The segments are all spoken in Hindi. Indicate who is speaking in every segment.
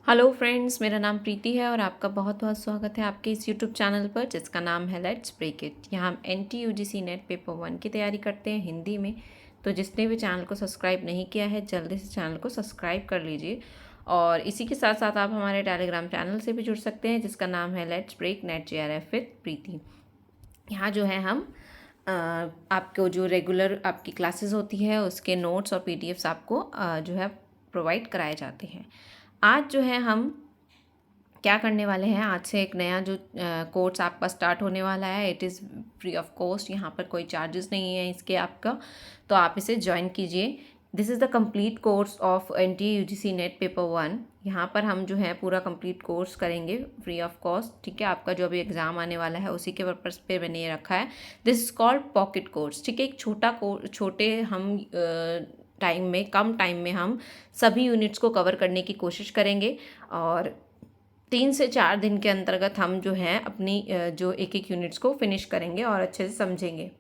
Speaker 1: हेलो फ्रेंड्स, मेरा नाम प्रीति है और आपका बहुत बहुत स्वागत है आपके इस यूट्यूब चैनल पर जिसका नाम है लेट्स ब्रेक इट। यहाँ हम NT-UGC नेट पेपर 1 की तैयारी करते हैं हिंदी में। तो जिसने भी चैनल को सब्सक्राइब नहीं किया है जल्दी से चैनल को सब्सक्राइब कर लीजिए। और इसी के साथ साथ आप हमारे टेलीग्राम चैनल से भी जुड़ सकते हैं जिसका नाम है let's break NET JRF with Preeti. यहाँ जो है हम आपको जो रेगुलर आपकी क्लासेस होती है उसके नोट्स और PDFs आपको जो है प्रोवाइड कराए जाते हैं। आज जो है हम क्या करने वाले हैं, आज से एक नया जो कोर्स आपका स्टार्ट होने वाला है। It is free of cost, यहाँ पर कोई चार्जेस नहीं है इसके आपका, तो आप इसे ज्वाइन कीजिए। This is the complete course of NT-UGC net paper 1। यहाँ पर हम जो है पूरा कंप्लीट कोर्स करेंगे फ्री ऑफ कॉस्ट। ठीक है, आपका जो अभी एग्ज़ाम आने वाला है उसी के पर्पज़ पे मैंने ये रखा है। This is called pocket course. ठीक है, एक छोटे हम टाइम में, कम टाइम में हम सभी यूनिट्स को कवर करने की कोशिश करेंगे और 3 से 4 दिन के अंतर्गत हम जो है अपनी जो एक एक यूनिट्स को फिनिश करेंगे और अच्छे से समझेंगे।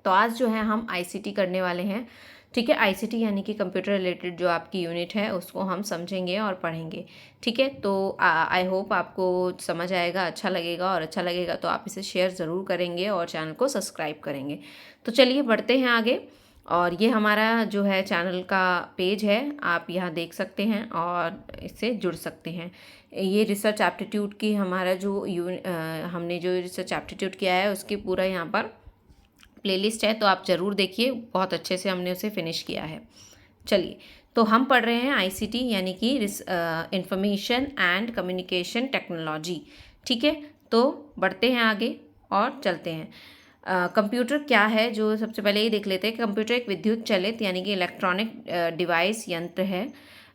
Speaker 1: तो आज जो है हम ICT करने वाले हैं। ठीक है, ICT यानी कि कंप्यूटर रिलेटेड जो आपकी यूनिट है उसको हम समझेंगे और पढ़ेंगे। ठीक है, तो आई होप आपको समझ आएगा, अच्छा लगेगा, और अच्छा लगेगा तो आप इसे शेयर ज़रूर करेंगे और चैनल को सब्सक्राइब करेंगे। तो चलिए बढ़ते हैं आगे। और ये हमारा जो है चैनल का पेज है, आप यहाँ देख सकते हैं और इससे जुड़ सकते हैं। ये रिसर्च एप्टीट्यूड की हमारा जो हमने जो रिसर्च एप्टीट्यूड किया है उसकी पूरा यहाँ पर प्लेलिस्ट है, तो आप ज़रूर देखिए, बहुत अच्छे से हमने उसे फिनिश किया है। चलिए, तो हम पढ़ रहे हैं ICT यानी कि इंफॉर्मेशन एंड कम्युनिकेशन टेक्नोलॉजी। ठीक है, तो बढ़ते हैं आगे और चलते हैं। कंप्यूटर क्या है, जो सबसे पहले ये देख लेते हैं कि कंप्यूटर एक विद्युत चलित यानी कि इलेक्ट्रॉनिक डिवाइस यंत्र है।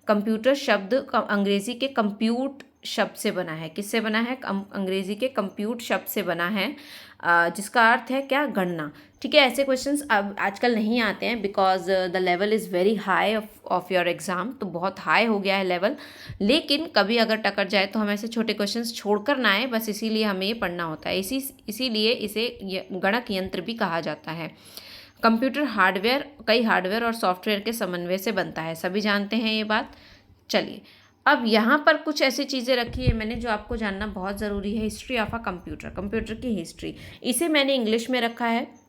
Speaker 1: कंप्यूटर शब्द अंग्रेजी के कंप्यूट शब्द से बना है। किससे बना है? अंग्रेजी के कंप्यूट शब्द से बना है, जिसका अर्थ है क्या? गणना। ठीक है, ऐसे क्वेश्चंस अब आजकल नहीं आते हैं because the level is very high of your exam. तो बहुत हाई हो गया है लेवल, लेकिन कभी अगर टकर जाए तो हम ऐसे छोटे क्वेश्चंस छोड़कर ना आए, बस इसीलिए हमें ये पढ़ना होता है। इसीलिए इसे गणक यंत्र भी कहा जाता है। कंप्यूटर हार्डवेयर, कई हार्डवेयर और सॉफ्टवेयर के समन्वय से बनता है, सभी जानते हैं ये बात। चलिए, अब यहाँ पर कुछ ऐसी चीज़ें रखी है मैंने जो आपको जानना बहुत ज़रूरी है। History of a computer, computer की हिस्ट्री, इसे मैंने इंग्लिश में रखा है।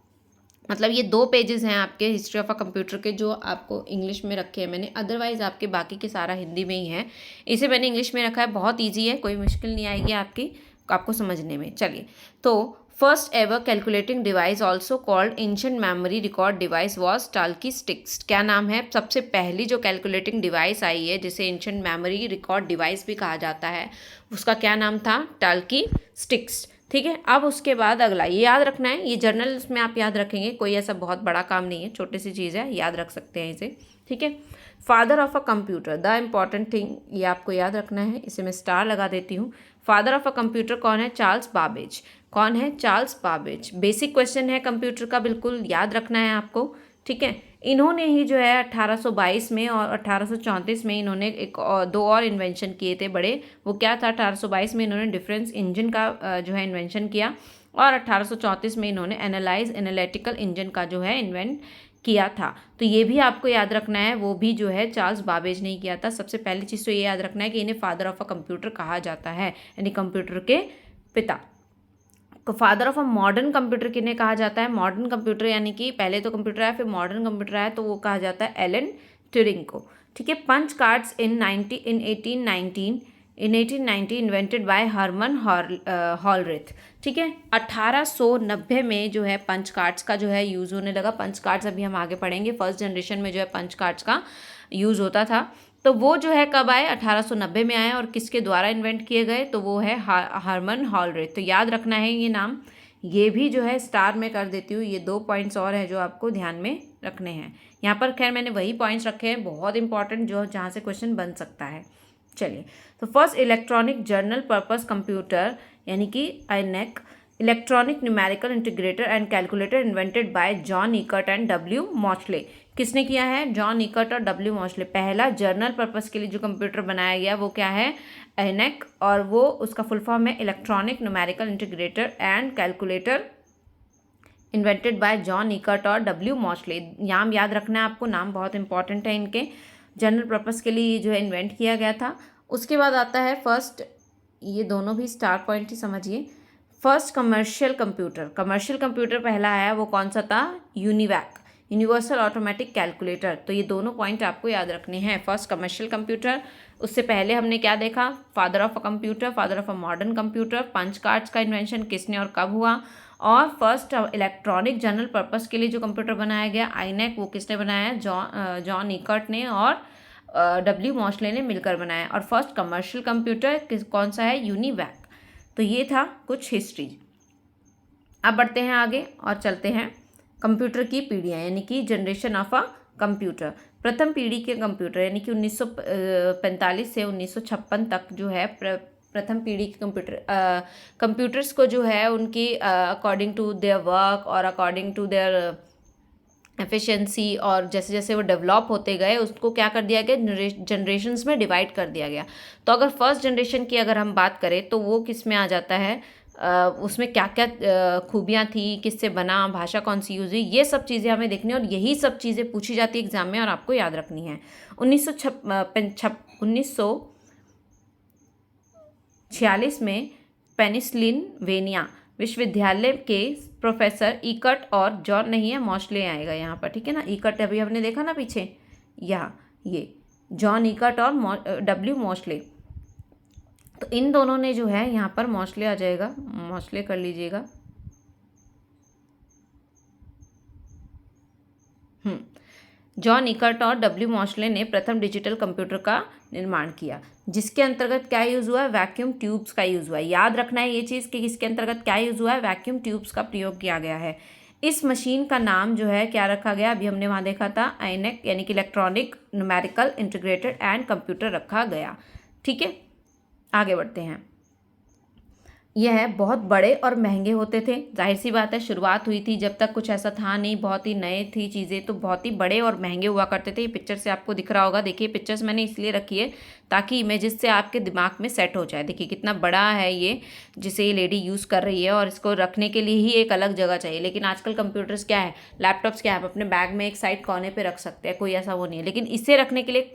Speaker 1: मतलब ये 2 पेजेस हैं आपके हिस्ट्री ऑफ अ कंप्यूटर के जो आपको इंग्लिश में रखे हैं मैंने, अदरवाइज़ आपके बाकी के सारा हिंदी में ही है। इसे मैंने इंग्लिश में रखा है, बहुत ईजी है, कोई मुश्किल नहीं आएगी आपको समझने में। चलिए, तो first ever calculating device also called ancient memory record device was tally sticks. क्या नाम है? सबसे पहली जो कैलकुलेटिंग डिवाइस आई है जिसे एंशिएंट मेमोरी रिकॉर्ड डिवाइस भी कहा जाता है, उसका क्या नाम था? टाल्की स्टिक्स। ठीक है, अब उसके बाद अगला ये याद रखना है, ये जर्नल्स में आप याद रखेंगे, कोई ऐसा बहुत बड़ा काम नहीं है, छोटी सी चीज़ है, याद रख सकते हैं इसे। ठीक है, father of a computer, the important thing, ये आपको याद रखना है, इसे मैं स्टार लगा देती हूँ। फादर ऑफ अ कंप्यूटर कौन है? Charles Babbage. कौन है? Charles Babbage. बेसिक क्वेश्चन है कंप्यूटर का, बिल्कुल याद रखना है आपको। ठीक है, इन्होंने ही जो है 1822 में और 1834 में इन्होंने दो और इन्वेंशन किए थे बड़े। वो क्या था? 1822 में इन्होंने डिफरेंस इंजन का जो है इन्वेंशन किया, और 1834 में इन्होंने एनालिटिकल इंजन का जो है इन्वेंट किया था। तो ये भी आपको याद रखना है, वो भी जो है चार्ल्स बाबेज ने किया था। सबसे पहली चीज़ तो ये याद रखना है कि इन्हें फादर ऑफ अ कंप्यूटर कहा जाता है, यानी कंप्यूटर के पिता। Father of a modern computer किन्हें कहा जाता है? मॉडर्न कंप्यूटर यानी कि पहले तो कंप्यूटर आया फिर मॉडर्न कंप्यूटर आया, तो वो कहा जाता है एलन ट्यूरिंग को। ठीक है, punch cards in 1890 invented by Herman Hollerith. ठीक है, 1890 में जो है पंच कार्ड्स का जो है यूज़ होने लगा। पंच कार्ड्स अभी हम आगे पढ़ेंगे, फर्स्ट जनरेशन में जो है पंच कार्ड्स का यूज़ होता था। तो वो जो है कब आए? 1890 में आए, और किसके द्वारा इन्वेंट किए गए? तो वो है हर्मन हॉलरिथ। तो याद रखना है ये नाम, ये भी जो है स्टार में कर देती हूँ। ये 2 पॉइंट्स और हैं जो आपको ध्यान में रखने हैं। यहाँ पर खैर मैंने वही पॉइंट्स रखे हैं बहुत इंपॉर्टेंट, जो जहाँ से क्वेश्चन बन सकता है। चलिए, तो first electronic journal purpose computer यानी कि INEC, electronic numerical integrator and calculator invented by John Eckert and W मॉचले। किसने किया है? जॉन इकर्ट और W मॉचले। पहला जर्नल पर्पस के लिए जो कंप्यूटर बनाया गया वो क्या है? INEC, और वो उसका फुल फॉर्म है electronic numerical integrator and calculator invented by John Eckert और W मॉचले। नाम याद रखना है आपको, नाम बहुत इंपॉर्टेंट है इनके। जनरल पर्पस के लिए जो है इन्वेंट किया गया था। उसके बाद आता है फर्स्ट, ये दोनों भी स्टार पॉइंट ही समझिए। फर्स्ट कमर्शियल कंप्यूटर पहला आया, वो कौन सा था? UNIVAC, universal automatic calculator. तो ये दोनों पॉइंट आपको याद रखने हैं। फर्स्ट कमर्शियल कंप्यूटर, उससे पहले हमने क्या देखा? Father of a computer, father of a modern computer, punch cards का इन्वेंशन किसने और कब हुआ, और फर्स्ट इलेक्ट्रॉनिक जनरल पर्पस के लिए जो कंप्यूटर बनाया गया आईनेक, वो किसने बनाया? जॉन इकर्ट ने और डब्ल्यू मॉशले ने मिलकर बनाया। और फर्स्ट कमर्शियल कंप्यूटर कौन सा है? यूनिवैक। तो ये था कुछ हिस्ट्री। अब बढ़ते हैं आगे और चलते हैं कंप्यूटर की पीढ़ियाँ, यानी कि जनरेशन ऑफ अ कंप्यूटर। प्रथम पीढ़ी के कंप्यूटर यानी कि 1945 से 1956 तक जो है प्रथम पीढ़ी के कंप्यूटर्स को जो है उनकी अकॉर्डिंग टू देयर वर्क और अकॉर्डिंग टू देयर एफिशिएंसी, और जैसे जैसे वो डेवलप होते गए उसको क्या कर दिया गया? जनरेशन्स में डिवाइड कर दिया गया। तो अगर फर्स्ट जनरेशन की अगर हम बात करें तो वो किस में आ जाता है? उसमें क्या क्या खूबियाँ थी, किससे बना, भाषा कौन सी यूज़ हुई, ये सब चीज़ें हमें देखनी, और यही सब चीज़ें पूछी जाती है एग्जाम में और आपको याद रखनी है। 1946 में पेनिसिल्वेनिया विश्वविद्यालय के प्रोफेसर इकर्ट और जॉन नहीं है, मॉशले आएगा यहाँ पर, ठीक है ना। इकर्ट अभी हमने देखा ना पीछे, यहाँ ये जॉन इकर्ट और डब्ल्यू मॉशले। तो इन दोनों ने जो है यहाँ पर मॉशले आ जाएगा, मॉशले कर लीजिएगा। जॉन इकर्ट और डब्ल्यू मॉशले ने प्रथम डिजिटल कंप्यूटर का निर्माण किया, जिसके अंतर्गत क्या यूज़ हुआ है? वैक्यूम ट्यूब्स का यूज़ हुआ है। याद रखना है ये चीज़ कि इसके अंतर्गत क्या यूज़ हुआ है? वैक्यूम ट्यूब्स का प्रयोग किया गया है। इस मशीन का नाम जो है क्या रखा गया? अभी हमने वहाँ देखा था, आईनेक यानी कि electronic numerical integrated and computer रखा गया। ठीक है, आगे बढ़ते हैं। यह बहुत बड़े और महंगे होते थे। जाहिर सी बात है, शुरुआत हुई थी जब तक कुछ ऐसा था नहीं, बहुत ही नए थी चीज़ें, तो बहुत ही बड़े और महंगे हुआ करते थे। ये पिक्चर से आपको दिख रहा होगा। देखिए, पिक्चर्स मैंने इसलिए रखी है ताकि इमेजेस से आपके दिमाग में सेट हो जाए। देखिए कितना बड़ा है ये, जिसे ये लेडी यूज़ कर रही है, और इसको रखने के लिए ही एक अलग जगह चाहिए। लेकिन आजकल कंप्यूटर्स क्या है, लैपटॉप्स क्या है, आप अपने बैग में एक साइड कोने पर रख सकते हैं, कोई ऐसा वो नहीं है। लेकिन इसे रखने के लिए एक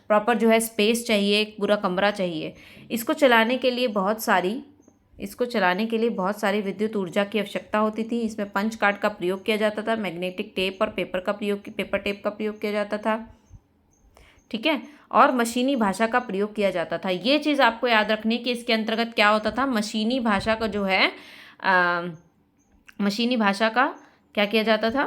Speaker 1: प्रॉपर जो है स्पेस चाहिए, एक पूरा कमरा चाहिए। इसको चलाने के लिए बहुत सारी विद्युत ऊर्जा की आवश्यकता होती थी। इसमें पंच कार्ड का प्रयोग किया जाता था, मैग्नेटिक टेप और पेपर टेप का प्रयोग किया जाता था, ठीक है, और मशीनी भाषा का प्रयोग किया जाता था। ये चीज़ आपको याद रखनी कि इसके अंतर्गत क्या होता था? मशीनी भाषा का जो है मशीनी भाषा का क्या किया जाता था?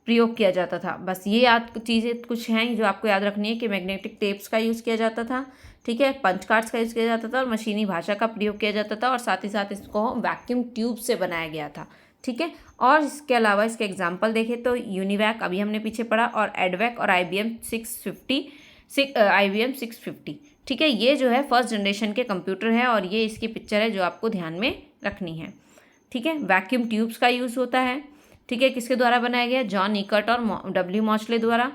Speaker 1: प्रयोग किया जाता था। बस ये चीज़ें कुछ हैं जो आपको याद रखनी है कि मैग्नेटिक टेप्स का यूज़ किया जाता था, ठीक है, पंच कार्ड्स का यूज़ किया जाता था, और मशीनी भाषा का प्रयोग किया जाता था, और साथ ही साथ इसको वैक्यूम ट्यूब से बनाया गया था, ठीक है। और इसके अलावा इसके एग्जाम्पल देखें तो यूनिवैक अभी हमने पीछे पढ़ा, और एडवैक और IBM 650, ठीक है। ये जो है फर्स्ट जनरेशन के कंप्यूटर है, और ये इसकी पिक्चर है जो आपको ध्यान में रखनी है, ठीक है। वैक्यूम ट्यूब्स का यूज़ होता है, ठीक है, किसके द्वारा बनाया गया? जॉन इकर्ट और डब्ल्यू मॉशले द्वारा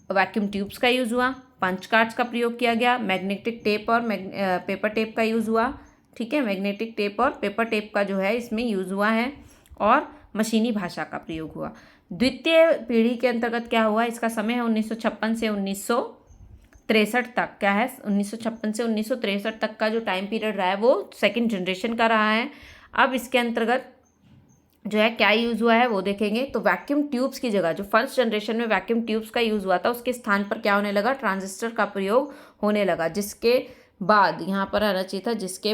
Speaker 1: वैक्यूम ट्यूब्स का यूज़ हुआ। पंच कार्ड्स का प्रयोग किया गया, मैग्नेटिक टेप और पेपर टेप का यूज़ हुआ, ठीक है, मैग्नेटिक टेप और पेपर टेप का जो है इसमें यूज़ हुआ है, और मशीनी भाषा का प्रयोग हुआ। द्वितीय पीढ़ी के अंतर्गत क्या हुआ? इसका समय है 1956 से 1963 तक। क्या है? 1956 से 1963 तक का जो टाइम पीरियड रहा है वो सेकेंड जनरेशन का रहा है। अब इसके अंतर्गत जो है क्या यूज़ हुआ है वो देखेंगे। तो वैक्यूम ट्यूब्स की जगह, जो फर्स्ट जनरेशन में वैक्यूम ट्यूब्स का यूज़ हुआ था, उसके स्थान पर क्या होने लगा? ट्रांजिस्टर का प्रयोग होने लगा, जिसके बाद यहाँ पर आना चाहिए था, जिसके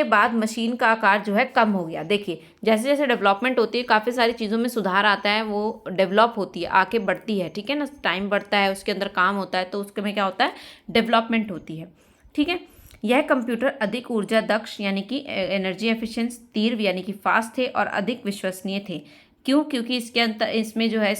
Speaker 1: बाद मशीन का आकार जो है कम हो गया। देखिए, जैसे जैसे डेवलपमेंट होती है, काफ़ी सारी चीज़ों में सुधार आता है, वो डेवलप होती है, आगे बढ़ती है, ठीक है ना। टाइम बढ़ता है, उसके अंदर काम होता है, तो उसके में क्या होता है? डेवलपमेंट होती है, ठीक है। यह कंप्यूटर अधिक ऊर्जा दक्ष यानी कि एनर्जी एफिशिएंट, तीव्र यानी कि फास्ट थे, और अधिक विश्वसनीय थे। क्यों? क्योंकि इसमें जो है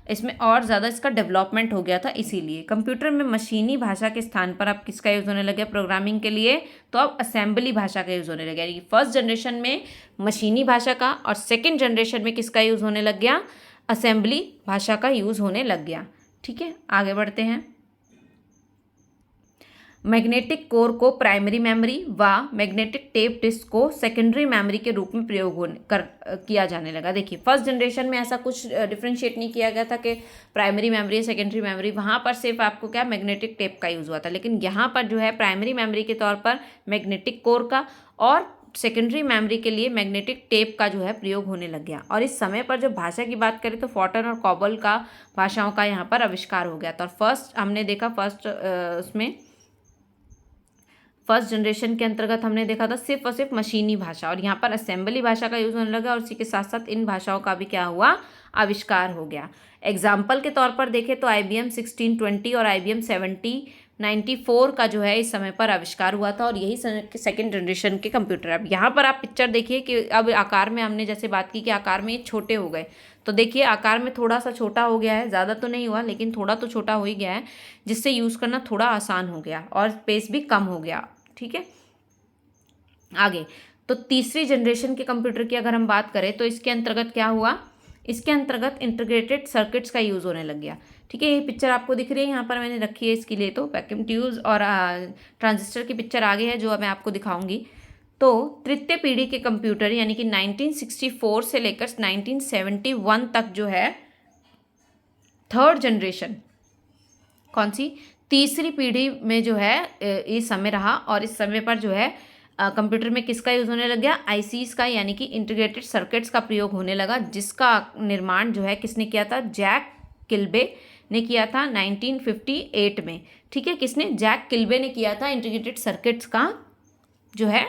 Speaker 1: इसमें और ज़्यादा इसका डेवलपमेंट हो गया था, इसीलिए। कंप्यूटर में मशीनी भाषा के स्थान पर अब किसका यूज़ होने लगा प्रोग्रामिंग के लिए? तो अब असेंबली भाषा का यूज़ होने लगा। यानी कि फर्स्ट जनरेशन में मशीनी भाषा का, और सेकेंड जनरेशन में किसका यूज़ होने लग गया? असेंबली भाषा का यूज़ होने लग गया, ठीक है। आगे बढ़ते हैं। मैग्नेटिक कोर को प्राइमरी मेमोरी व मैग्नेटिक टेप डिस्क को सेकेंडरी मेमोरी के रूप में प्रयोग किया जाने लगा। देखिए फर्स्ट जनरेशन में ऐसा कुछ डिफ्रेंशिएट नहीं किया गया था कि प्राइमरी मेमोरी सेकेंडरी मेमोरी, वहाँ पर सिर्फ आपको क्या मैग्नेटिक टेप का यूज़ हुआ था, लेकिन यहाँ पर जो है प्राइमरी मेमोरी के तौर पर मैग्नेटिक कोर का और सेकेंडरी मेमोरी के लिए मैग्नेटिक टेप का जो है प्रयोग होने लग गया। और इस समय पर जब भाषा की बात करें तो फॉर्टन और कॉबल का भाषाओं का यहाँ पर आविष्कार हो गया था। और फर्स्ट हमने देखा उसमें फर्स्ट जनरेशन के अंतर्गत हमने देखा था सिर्फ और सिर्फ मशीनी भाषा, और यहाँ पर असेंबली भाषा का यूज़ होने लगा और इसी के साथ साथ इन भाषाओं का भी क्या हुआ, आविष्कार हो गया। एग्जाम्पल के तौर पर देखें तो IBM 1620 और IBM 7094 का जो है इस समय पर आविष्कार हुआ था, और यही सेकेंड जनरेशन के कंप्यूटर। अब यहाँ पर आप पिक्चर देखिए कि अब आकार में हमने जैसे बात की कि आकार में ये छोटे हो गए, तो देखिए आकार में थोड़ा सा छोटा हो गया है, ज़्यादा तो नहीं हुआ लेकिन थोड़ा तो छोटा हो ही गया है, जिससे यूज़ करना थोड़ा आसान हो गया और स्पेस भी कम हो गया। ठीक है, आगे तो तीसरी जनरेशन के कंप्यूटर की अगर हम बात करें तो इसके अंतर्गत क्या हुआ, इसके अंतर्गत इंटीग्रेटेड सर्किट्स का यूज़ होने लग गया। ठीक है, ये पिक्चर आपको दिख रही है, यहाँ पर मैंने रखी है इसके लिए, तो वैक्यूम ट्यूब्स और ट्रांजिस्टर की पिक्चर आगे है जो मैं आपको दिखाऊंगी। तो तृतीय पीढ़ी के कंप्यूटर यानी कि 1964 से लेकर 1971 तक जो है थर्ड जनरेशन, कौन सी, तीसरी पीढ़ी में जो है ये समय रहा, और इस समय पर जो है कंप्यूटर में किसका यूज़ होने लग गया, ICs का यानी कि इंटीग्रेटेड सर्किट्स का प्रयोग होने लगा, जिसका निर्माण जो है किसने किया था, जैक किल्बे ने किया था 1958 में। ठीक है, किसने, जैक किल्बे ने किया था इंटीग्रेटेड सर्किट्स का जो है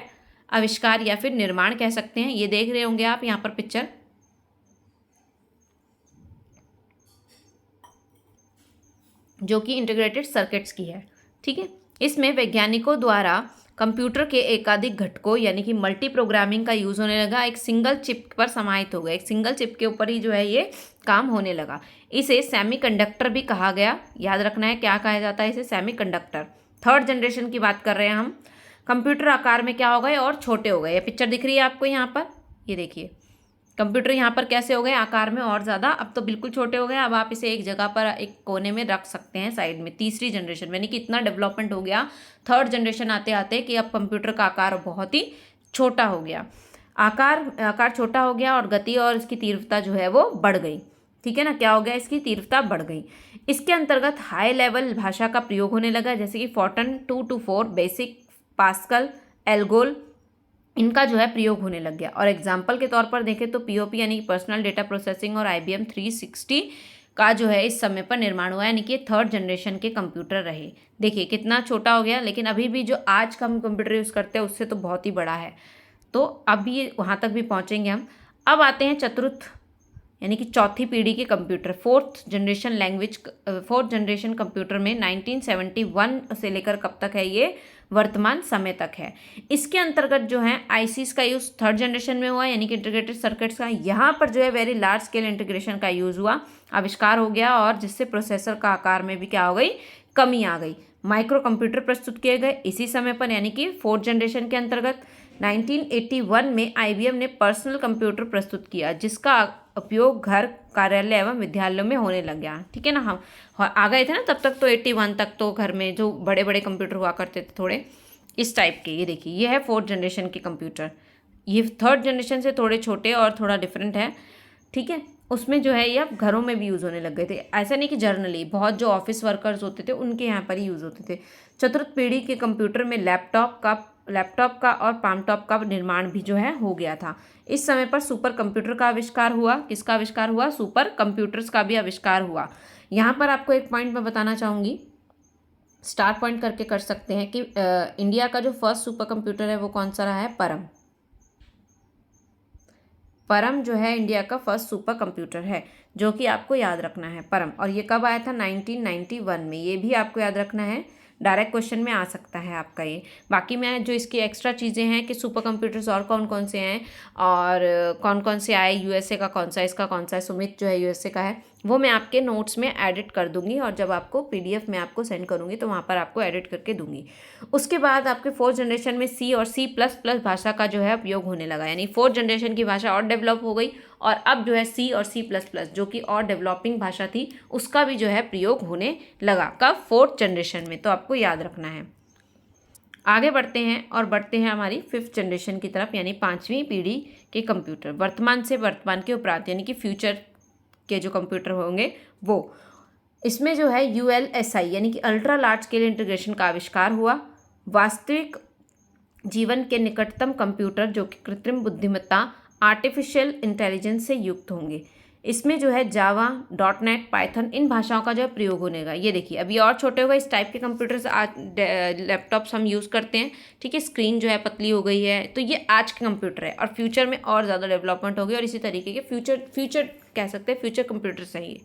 Speaker 1: आविष्कार या फिर निर्माण कह सकते हैं। ये देख रहे होंगे आप यहाँ पर पिक्चर, जो कि इंटीग्रेटेड सर्किट्स की है। ठीक है, इसमें वैज्ञानिकों द्वारा कंप्यूटर के एकाधिक घटकों यानी कि मल्टी प्रोग्रामिंग का यूज़ होने लगा, एक सिंगल चिप पर समाहित हो गया, एक सिंगल चिप के ऊपर ही जो है ये काम होने लगा। इसे सेमीकंडक्टर भी कहा गया, याद रखना है क्या कहा जाता है इसे, सेमीकंडक्टर। थर्ड जनरेशन की बात कर रहे हैं हम। कंप्यूटर आकार में क्या हो गए, और छोटे हो गए। ये पिक्चर दिख रही है आपको यहाँ पर, ये देखिए कंप्यूटर यहाँ पर कैसे हो गए, आकार में और ज़्यादा, अब तो बिल्कुल छोटे हो गए। अब आप इसे एक जगह पर एक कोने में रख सकते हैं साइड में। तीसरी जनरेशन में यानी कि इतना डेवलपमेंट हो गया थर्ड जनरेशन आते आते कि अब कंप्यूटर का आकार बहुत ही छोटा हो गया, आकार छोटा हो गया और गति और इसकी तीव्रता जो है वो बढ़ गई। ठीक है ना, क्या हो गया, इसकी तीव्रता बढ़ गई। इसके अंतर्गत हाई लेवल भाषा का प्रयोग होने लगा, जैसे कि फोर्टन 224, बेसिक, पास्कल, एल्गोल, इनका जो है प्रयोग होने लग गया। और एग्जाम्पल के तौर पर देखें तो POP यानी कि पर्सनल डेटा प्रोसेसिंग और IBM 360 का जो है इस समय पर निर्माण हुआ, यानी कि थर्ड जनरेशन के कंप्यूटर रहे। देखिए कितना छोटा हो गया, लेकिन अभी भी जो आज का हम कंप्यूटर यूज़ करते हैं उससे तो बहुत ही बड़ा है। तो अब ये वहाँ तक भी पहुँचेंगे हम। अब आते हैं चतुर्थ यानी कि चौथी पीढ़ी के कंप्यूटर, फोर्थ जनरेशन कंप्यूटर में 1971 से लेकर कब तक है, ये वर्तमान समय तक है। इसके अंतर्गत जो है ICs का यूज़ थर्ड जनरेशन में हुआ, यानी कि इंटीग्रेटेड सर्किट्स का। यहाँ पर जो है वेरी लार्ज स्केल इंटीग्रेशन का यूज़ हुआ, आविष्कार हो गया, और जिससे प्रोसेसर का आकार में भी क्या हो गई, कमी आ गई। माइक्रो कंप्यूटर प्रस्तुत किए गए इसी समय पर, यानी कि फोर्थ जनरेशन के अंतर्गत। 1981 में IBM ने पर्सनल कंप्यूटर प्रस्तुत किया, जिसका उपयोग घर, कार्यालय एवं विद्यालयों में होने लग गया। ठीक है ना, हम आ गए थे ना तब तक, तो 81 तक तो घर में जो बड़े बड़े कंप्यूटर हुआ करते थे थोड़े इस टाइप के। ये देखिए ये है फोर्थ जनरेशन के कंप्यूटर, ये थर्ड जनरेशन से थोड़े छोटे और थोड़ा डिफरेंट है। ठीक है, उसमें जो है ये अब घरों में भी यूज़ होने लग गए थे, ऐसा नहीं कि जर्नली, बहुत जो ऑफिस वर्कर्स होते थे उनके यहाँ पर ही यूज़ होते थे। चतुर्थ पीढ़ी के कंप्यूटर में लैपटॉप का और पामटॉप का निर्माण भी जो है हो गया था। इस समय पर सुपर कंप्यूटर का आविष्कार हुआ। किसका आविष्कार हुआ, सुपर कंप्यूटर्स का भी आविष्कार हुआ। यहाँ पर आपको एक पॉइंट मैं बताना चाहूँगी, स्टार पॉइंट करके कर सकते हैं कि इंडिया का जो फर्स्ट सुपर कंप्यूटर है वो कौन सा रहा है, परम जो है इंडिया का फर्स्ट सुपर कंप्यूटर है, जो कि आपको याद रखना है, परम। और ये कब आया था, 1991 में। ये भी आपको याद रखना है, डायरेक्ट क्वेश्चन में आ सकता है आपका ये। बाकी मैं जो इसकी एक्स्ट्रा चीज़ें हैं कि सुपर कंप्यूटर्स और कौन कौन से हैं और कौन कौन से आए, USA का कौन सा है, इसका कौन सा है, सुमित जो है USA का है, वो मैं आपके नोट्स में एडिट कर दूंगी, और जब आपको PDF में आपको सेंड करूंगी तो वहाँ पर आपको एडिट करके दूंगी। उसके बाद आपके फोर्थ जनरेशन में C और C++ भाषा का जो है उपयोग होने लगा, यानी फोर्थ जनरेशन की भाषा और डेवलप हो गई, और अब जो है C और C++ जो कि और डेवलपिंग भाषा थी उसका भी जो है प्रयोग होने लगा, कब, फोर्थ जनरेशन में। तो आपको याद रखना है। आगे बढ़ते हैं और बढ़ते हैं हमारी 5th जनरेशन की तरफ, यानी 5वीं पीढ़ी के कंप्यूटर। वर्तमान से वर्तमान के उपरांत यानी कि फ्यूचर के जो कंप्यूटर होंगे वो, इसमें जो है ULSI यानी कि अल्ट्रा लार्ज स्केल इंटीग्रेशन का आविष्कार हुआ। वास्तविक जीवन के निकटतम कंप्यूटर जो कि कृत्रिम बुद्धिमत्ता आर्टिफिशियल इंटेलिजेंस से युक्त होंगे। इसमें जो है जावा, .NET, पाइथन इन भाषाओं का जो है प्रयोग होने का। ये देखिए अभी और छोटे हो गए, इस टाइप के कंप्यूटर्स आज लैपटॉप्स हम यूज़ करते हैं, ठीक है। स्क्रीन जो है पतली हो गई है, तो ये आज के कंप्यूटर है और फ्यूचर में और ज़्यादा डेवलपमेंट होगी और इसी तरीके के फ्यूचर कह सकते हैं फ्यूचर कंप्यूटर सही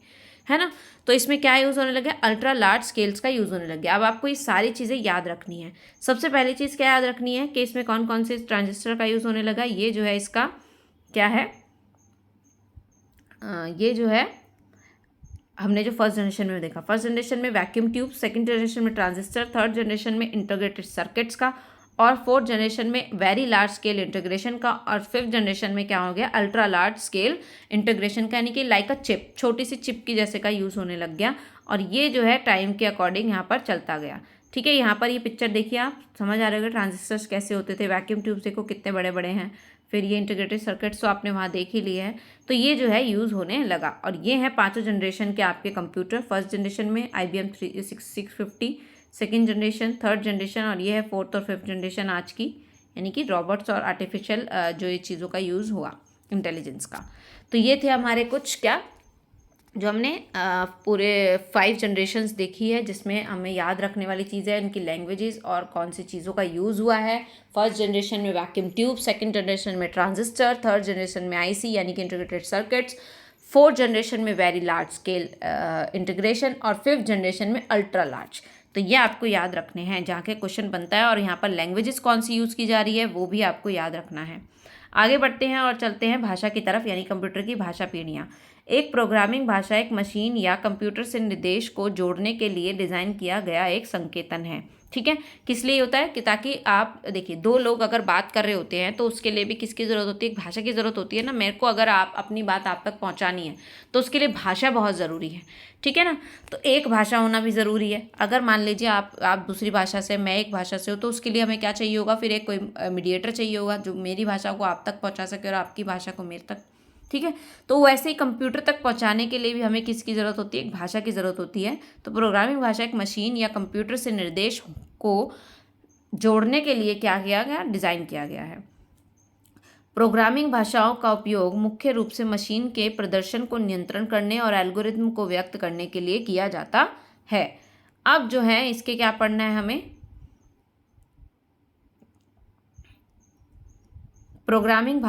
Speaker 1: है ना। तो इसमें क्या यूज़ होने लगा, अल्ट्रा लार्ज स्केल्स का यूज़ होने लग गया। अब आपको ये सारी चीज़ें याद रखनी है। सबसे पहली चीज़ क्या याद रखनी है कि इसमें कौन कौन से ट्रांजिस्टर का यूज़ होने लगा। ये जो है इसका क्या है, ये जो है हमने जो फर्स्ट जनरेशन में देखा, फर्स्ट जनरेशन में वैक्यूम ट्यूब, सेकंड जनरेशन में ट्रांजिस्टर, थर्ड जनरेशन में इंटीग्रेटेड सर्किट्स का, और फोर्थ जनरेशन में वेरी लार्ज स्केल इंटीग्रेशन का, और फिफ्थ जनरेशन में क्या हो गया, अल्ट्रा लार्ज स्केल इंटीग्रेशन का, यानी कि लाइक अ चिप, छोटी सी चिप की जैसे का यूज़ होने लग गया। और ये जो है टाइम के अकॉर्डिंग यहाँ पर चलता गया, ठीक है। यहाँ पर ये पिक्चर देखिए, आप समझ आ रहे होगा ट्रांजिस्टर्स कैसे होते थे, वैक्यूम ट्यूब देखो कितने बड़े बड़े हैं, फिर ये इंटीग्रेटेड सर्किट्स तो आपने वहाँ देख ही लिए है। तो ये जो है यूज़ होने लगा। और ये है पाँचों जनरेशन के आपके कंप्यूटर। फर्स्ट जनरेशन में IBM 650, second generation, third generation, और ये है फोर्थ और फिफ्थ जनरेशन आज की, यानी कि रॉबोट्स और आर्टिफिशियल जो ये चीज़ों का यूज़ हुआ इंटेलिजेंस का। तो ये थे हमारे कुछ क्या जो हमने पूरे 5 जनरेशन्स देखी है, जिसमें हमें याद रखने वाली चीज़ें हैं इनकी लैंग्वेजेस और कौन सी चीज़ों का यूज़ हुआ है। फर्स्ट जनरेशन में वैक्यूम ट्यूब, सेकंड जनरेशन में ट्रांजिस्टर, थर्ड जनरेशन में IC यानी कि इंटीग्रेटेड सर्किट्स, फोर्थ जनरेशन में वेरी लार्ज स्केल इंटीग्रेशन, और फिफ्थ जनरेशन में अल्ट्रा लार्ज। तो ये आपको याद रखने हैं, जहाँ के क्वेश्चन बनता है, और यहाँ पर लैंग्वेजेस कौन सी यूज़ की जा रही है वो भी आपको याद रखना है। आगे बढ़ते हैं और चलते हैं भाषा की तरफ, यानी कंप्यूटर की भाषा पीढ़ियाँ। एक प्रोग्रामिंग भाषा एक मशीन या कंप्यूटर से निर्देश को जोड़ने के लिए डिज़ाइन किया गया एक संकेतन है, ठीक है। किस लिए होता है कि ताकि आप देखिए, दो लोग अगर बात कर रहे होते हैं तो उसके लिए भी किसकी ज़रूरत होती है, एक भाषा की ज़रूरत होती है ना। मेरे को अगर आप अपनी बात आप तक पहुंचानी है तो उसके लिए भाषा बहुत ज़रूरी है, ठीक है ना। तो एक भाषा होना भी ज़रूरी है। अगर मान लीजिए आप दूसरी भाषा से, मैं एक भाषा से हूँ, तो उसके लिए हमें क्या चाहिए होगा, फिर एक कोई मीडिएटर चाहिए होगा जो मेरी भाषा को आप तक पहुँचा सके और आपकी भाषा को मेरे तक, ठीक है। तो वैसे ही कंप्यूटर तक पहुंचाने के लिए भी हमें किसकी ज़रूरत होती है, एक भाषा की ज़रूरत होती है। तो प्रोग्रामिंग भाषा एक मशीन या कंप्यूटर से निर्देश को जोड़ने के लिए क्या किया गया, डिज़ाइन किया गया है। प्रोग्रामिंग भाषाओं का उपयोग मुख्य रूप से मशीन के प्रदर्शन को नियंत्रण करने और एल्गोरिथम को व्यक्त करने के लिए किया जाता है। अब जो है इसके क्या पढ़ना है हमें, प्रोग्रामिंग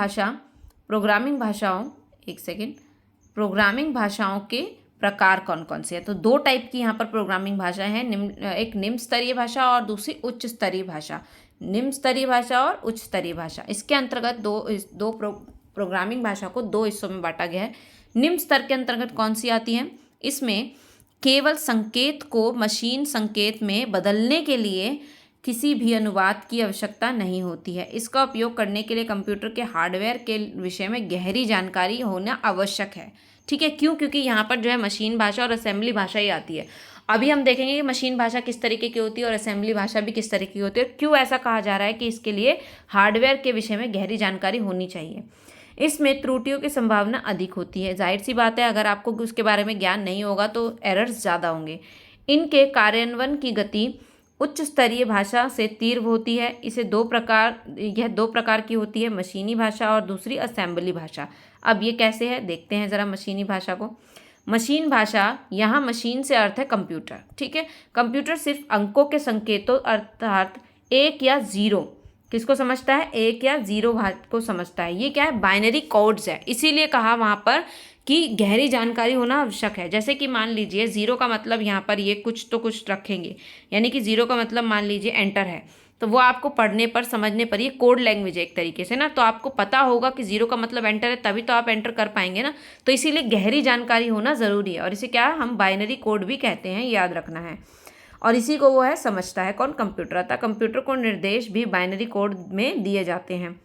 Speaker 1: भाषाओं के प्रकार कौन कौन से हैं। तो दो टाइप की यहाँ पर प्रोग्रामिंग भाषाएं हैं, एक निम्न स्तरीय भाषा और दूसरी उच्च स्तरीय भाषा। निम्न स्तरीय भाषा और उच्च स्तरीय भाषा, इसके अंतर्गत दो प्रोग्रामिंग भाषा को दो हिस्सों में बांटा गया है। निम्न स्तर के अंतर्गत कौन सी आती है, इसमें केवल संकेत को मशीन संकेत में बदलने के लिए किसी भी अनुवाद की आवश्यकता नहीं होती है। इसका उपयोग करने के लिए कंप्यूटर के हार्डवेयर के विषय में गहरी जानकारी होना आवश्यक है, ठीक है। क्यों, क्योंकि यहाँ पर जो है मशीन भाषा और असेंबली भाषा ही आती है। अभी हम देखेंगे कि मशीन भाषा किस तरीके की होती है और असेंबली भाषा भी किस तरीके की होती है। क्यों ऐसा कहा जा रहा है कि इसके लिए हार्डवेयर के विषय में गहरी जानकारी होनी चाहिए। इसमें त्रुटियों की संभावना अधिक होती है। जाहिर सी बात है, अगर आपको उसके बारे में ज्ञान नहीं होगा तो एरर्स ज़्यादा होंगे। इनके कार्यान्वयन की गति उच्च स्तरीय भाषा से तीव्र होती है। यह दो प्रकार की होती है, मशीनी भाषा और दूसरी असेंबली भाषा। अब ये कैसे है देखते हैं ज़रा मशीनी भाषा को। मशीन भाषा, यहाँ मशीन से अर्थ है कंप्यूटर, ठीक है। कंप्यूटर सिर्फ अंकों के संकेतों अर्थात एक या ज़ीरो किसको समझता है, एक या ज़ीरो को समझता है। ये क्या है, बाइनरी कोड्स है। इसीलिए कहा वहाँ पर कि गहरी जानकारी होना आवश्यक है। जैसे कि मान लीजिए ज़ीरो का मतलब यहाँ पर ये कुछ तो कुछ रखेंगे, यानी कि ज़ीरो का मतलब मान लीजिए एंटर है, तो वो आपको पढ़ने पर समझने पर, ये कोड लैंग्वेज है एक तरीके से ना, तो आपको पता होगा कि ज़ीरो का मतलब एंटर है, तभी तो आप एंटर कर पाएंगे ना। तो इसीलिए गहरी जानकारी होना ज़रूरी है, और इसे क्या हम बाइनरी कोड भी कहते हैं, याद रखना है। और इसी को वो है समझता है कौन, कंप्यूटर। अतः कंप्यूटर को निर्देश भी बाइनरी कोड में दिए जाते हैं।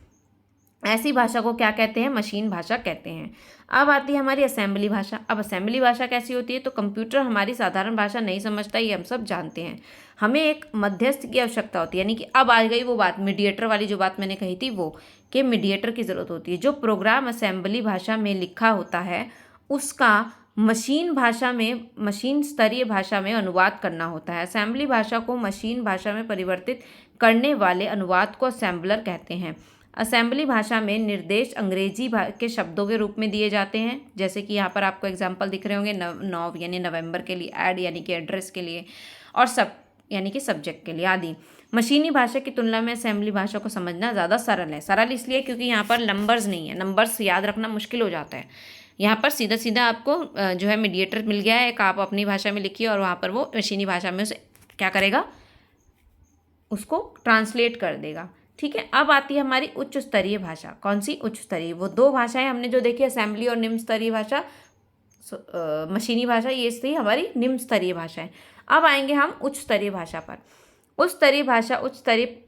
Speaker 1: ऐसी भाषा को क्या कहते हैं? मशीन भाषा कहते हैं। अब आती है हमारी असेंबली भाषा। अब असेंबली भाषा कैसी होती है? तो कंप्यूटर हमारी साधारण भाषा नहीं समझता, ये हम सब जानते हैं। हमें एक मध्यस्थ की आवश्यकता होती है, यानी कि अब आ गई वो बात, मीडिएटर वाली जो बात मैंने कही थी वो, कि मीडिएटर की ज़रूरत होती है। जो प्रोग्राम असेंबली भाषा में लिखा होता है उसका मशीन भाषा में, मशीन स्तरीय भाषा में अनुवाद करना होता है। असेंबली भाषा को मशीन भाषा में परिवर्तित करने वाले अनुवाद को असेंबलर कहते हैं। असेंबली भाषा में निर्देश अंग्रेजी के शब्दों के रूप में दिए जाते हैं, जैसे कि यहाँ पर आपको एग्जाम्पल दिख रहे होंगे, नॉव यानी नवंबर के लिए, ऐड यानी कि एड्रेस के लिए, और सब यानी कि सब्जेक्ट के लिए आदि। मशीनी भाषा की तुलना में असेंबली भाषा को समझना ज़्यादा सरल है। सरल इसलिए क्योंकि यहाँ पर नंबर्स नहीं है, नंबर्स याद रखना मुश्किल हो जाता है। यहाँ पर सीधा सीधा आपको जो है मीडिएटर मिल गया है, एक आप अपनी भाषा में लिखिए और वहाँ पर वो मशीनी भाषा में उसे क्या करेगा, उसको ट्रांसलेट कर देगा। ठीक है, अब आती है हमारी उच्च स्तरीय भाषा। कौन सी? उच्च स्तरीय। वो दो भाषाएं हमने जो देखी, असेंबली और निम्न स्तरीय भाषा, मशीनी भाषा, ये थी हमारी निम्न स्तरीय भाषाएं। अब आएंगे हम उच्च स्तरीय भाषा पर। उच्च स्तरीय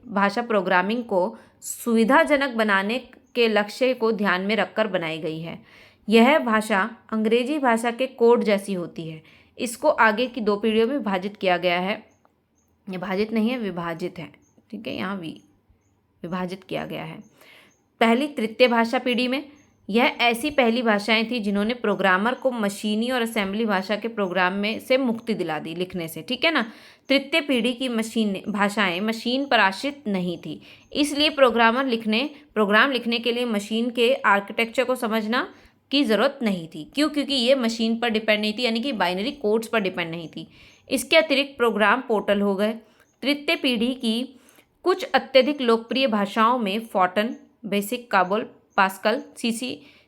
Speaker 1: भाषा प्रोग्रामिंग को सुविधाजनक बनाने के लक्ष्य को ध्यान में रखकर बनाई गई है। यह भाषा अंग्रेजी भाषा के कोड जैसी होती है। इसको आगे की 2 पीढ़ियों में विभाजित किया गया है। विभाजित नहीं है, विभाजित है। ठीक है, यहाँ विभाजित किया गया है। पहली तृतीय भाषा पीढ़ी में यह ऐसी पहली भाषाएं थी जिन्होंने प्रोग्रामर को मशीनी और असेंबली भाषा के प्रोग्राम में से मुक्ति दिला दी लिखने से। ठीक है ना। तृतीय पीढ़ी की भाषाएं मशीन पर आश्रित नहीं थी, इसलिए प्रोग्राम लिखने के लिए मशीन के आर्किटेक्चर को समझना की ज़रूरत नहीं थी। क्यों? क्योंकि ये मशीन पर डिपेंड नहीं थी, यानी कि बाइनरी कोड्स पर डिपेंड नहीं थी। इसके अतिरिक्त प्रोग्राम पोर्टल हो गए। तृतीय पीढ़ी की कुछ अत्यधिक लोकप्रिय भाषाओं में फॉर्टन, बेसिक, काबोल, पास्कल,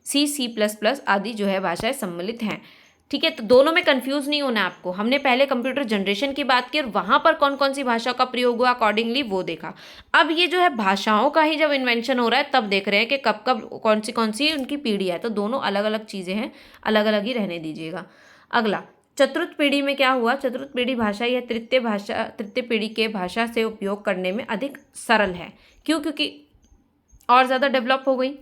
Speaker 1: C++ आदि जो है भाषाएं सम्मिलित हैं। ठीक है, तो दोनों में कंफ्यूज नहीं होना आपको। हमने पहले कंप्यूटर जनरेशन की बात की और वहाँ पर कौन कौन सी भाषा का प्रयोग हुआ अकॉर्डिंगली वो देखा। अब ये जो है भाषाओं का ही जब इन्वेंशन हो रहा है तब देख रहे हैं कि कब कब कौन सी उनकी पीढ़ी है। तो दोनों अलग अलग चीज़ें हैं, अलग अलग ही रहने दीजिएगा। अगला, चतुर्थ पीढ़ी में क्या हुआ? चतुर्थ पीढ़ी भाषा या तृतीय पीढ़ी के भाषा से उपयोग करने में अधिक सरल है। क्यों? क्योंकि और ज़्यादा डेवलप हो गई।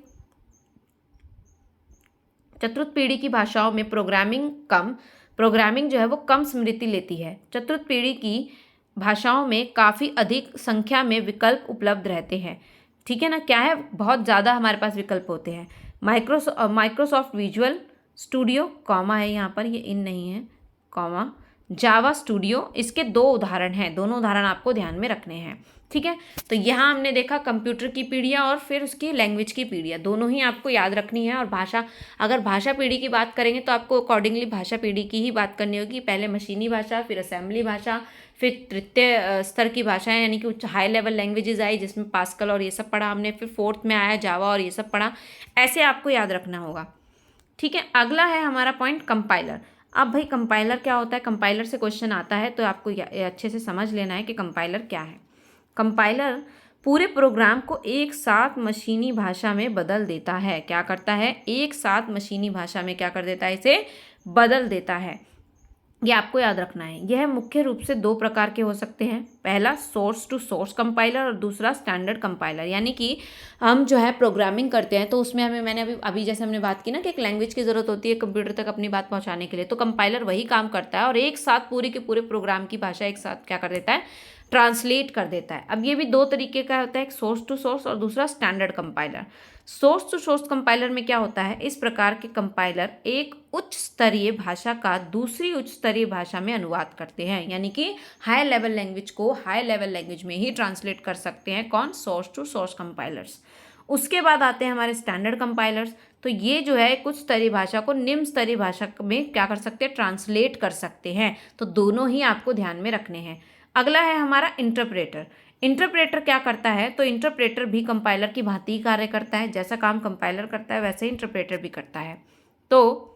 Speaker 1: चतुर्थ पीढ़ी की भाषाओं में प्रोग्रामिंग जो है वो कम स्मृति लेती है। चतुर्थ पीढ़ी की भाषाओं में काफ़ी अधिक संख्या में विकल्प उपलब्ध रहते हैं। ठीक है ना, क्या है, बहुत ज़्यादा हमारे पास विकल्प होते हैं। माइक्रोसॉफ्ट विजुअल स्टूडियो, कॉमा है यहाँ पर, ये इन नहीं है, कॉमा, जावा स्टूडियो, इसके 2 उदाहरण हैं। दोनों उदाहरण आपको ध्यान में रखने हैं। ठीक है, तो यहाँ हमने देखा कंप्यूटर की पीढ़ियाँ और फिर उसकी लैंग्वेज की पीढ़ियाँ, दोनों ही आपको याद रखनी है। और अगर भाषा पीढ़ी की बात करेंगे तो आपको अकॉर्डिंगली भाषा पीढ़ी की ही बात करनी होगी। पहले मशीनी भाषा, फिर असेंबली भाषा, फिर तृतीय स्तर की भाषाएं यानी कि उच्च हाई लेवल लैंग्वेजेस आई, जिसमें पास्कल और ये सब पढ़ा हमने। फिर 4th में आया जावा और ये सब पढ़ा। ऐसे आपको याद रखना होगा। ठीक है, अगला है हमारा पॉइंट कंपाइलर। अब भाई कंपाइलर क्या होता है? कंपाइलर से क्वेश्चन आता है तो आपको अच्छे से समझ लेना है कि कंपाइलर क्या है। कंपाइलर पूरे प्रोग्राम को एक साथ मशीनी भाषा में बदल देता है। क्या करता है? एक साथ मशीनी भाषा में क्या कर देता है? इसे बदल देता है। ये आपको याद रखना है। यह मुख्य रूप से 2 प्रकार के हो सकते हैं। पहला सोर्स टू सोर्स कंपाइलर और दूसरा स्टैंडर्ड कंपाइलर। यानी कि हम जो है प्रोग्रामिंग करते हैं तो उसमें मैंने अभी जैसे हमने बात की ना कि एक लैंग्वेज की ज़रूरत होती है कंप्यूटर तक अपनी बात पहुंचाने के लिए, तो कंपाइलर वही काम करता है और एक साथ पूरे के पूरे प्रोग्राम की भाषा एक साथ क्या कर देता है? ट्रांसलेट कर देता है। अब ये भी 2 तरीके का होता है, एक सोर्स टू सोर्स और दूसरा standard compiler. Source to source compiler में क्या होता है? इस प्रकार के कंपाइलर एक उच्च स्तरीय भाषा का दूसरी उच्च स्तरीय भाषा में अनुवाद करते हैं, यानी कि हाई लेवल लैंग्वेज को हाई लेवल लैंग्वेज में ही ट्रांसलेट कर सकते हैं। कौन? Source to source compilers. उसके बाद आते हैं हमारे स्टैंडर्ड कंपाइलर्स। तो ये जो है कुछ स्तरीय भाषा को निम्न स्तरीय भाषा में क्या कर सकते हैं? ट्रांसलेट कर सकते हैं। तो दोनों ही आपको ध्यान में रखने हैं। अगला है हमारा इंटरप्रेटर। इंटरप्रेटर क्या करता है? तो इंटरप्रेटर भी कंपाइलर की भांति ही कार्य करता है। जैसा काम कंपाइलर करता है वैसे ही इंटरप्रेटर भी करता है। तो